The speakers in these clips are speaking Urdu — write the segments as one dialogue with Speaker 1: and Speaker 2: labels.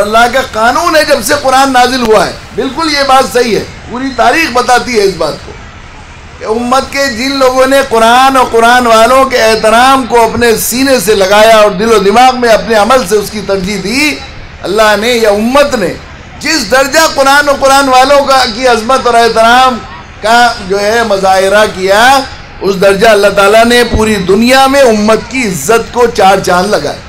Speaker 1: اللہ کا قانون ہے جب سے قرآن نازل ہوا ہے. بالکل یہ بات صحیح ہے, پوری تاریخ بتاتی ہے اس بات کو کہ امت کے جن لوگوں نے قرآن اور قرآن والوں کے احترام کو اپنے سینے سے لگایا اور دل و دماغ میں اپنے عمل سے اس کی ترجیح دی, اللہ نے یا امت نے جس درجہ قرآن اور قرآن والوں کی عظمت اور احترام کا جو ہے مظاہرہ کیا, اس درجہ اللہ تعالیٰ نے پوری دنیا میں امت کی عزت کو 4 چاند لگائے.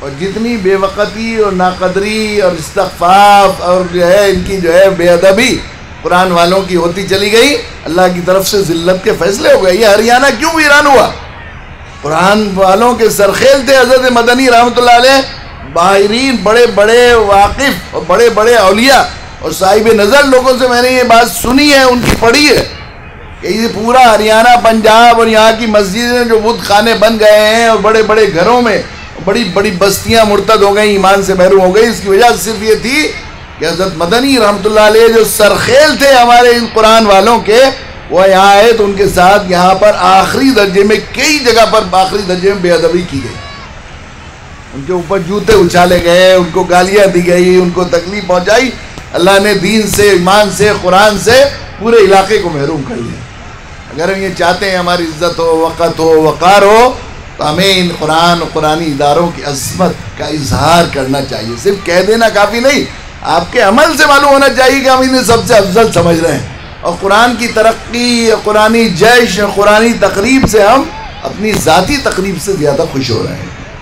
Speaker 1: اور جتنی بے وقتی اور ناقدری اور استخفاف اور جو ہے ان کی جو ہے بے ادبی قرآن والوں کی ہوتی چلی گئی, اللہ کی طرف سے ذلت کے فیصلے ہو گئے. یہ ہریانہ کیوں ویران ہوا؟ قرآن والوں کے سرخیل تھے حضرت مدنی رحمۃ اللہ علیہ, باہرین بڑے بڑے واقف اور بڑے بڑے اولیاء اور صاحب نظر لوگوں سے میں نے یہ بات سنی ہے, ان کی پڑھی ہے کہ یہ پورا ہریانہ پنجاب اور یہاں کی مسجدیں جو بت خانے بن گئے ہیں اور بڑے بڑے گھروں میں بڑی بڑی بستیاں مرتد ہو گئیں, ایمان سے محروم ہو گئی, اس کی وجہ صرف یہ تھی کہ حضرت مدنی رحمۃ اللہ علیہ جو سرخیل تھے ہمارے ان قرآن والوں کے, وہ یہاں آئے تو ان کے ساتھ یہاں پر آخری درجے میں کئی جگہ پر آخری درجے میں بے ادبی کی گئی. ان کے اوپر جوتے اچھالے گئے, ان کو گالیاں دی گئی, ان کو تکلیف پہنچائی. اللہ نے دین سے, ایمان سے, قرآن سے پورے علاقے کو محروم کر لیا. اگر ہم یہ چاہتے ہیں ہماری عزت ہو, وقت ہو, وقار ہو, تو ہمیں ان قرآن و قرآنی اداروں کی عظمت کا اظہار کرنا چاہیے. صرف کہہ دینا کافی نہیں, آپ کے عمل سے معلوم ہونا چاہیے کہ ہم انہیں سب سے افضل سمجھ رہے ہیں. اور قرآن کی ترقی, قرآنی جیش, قرآنی تقریب سے ہم اپنی ذاتی تقریب سے زیادہ خوش ہو رہے ہیں.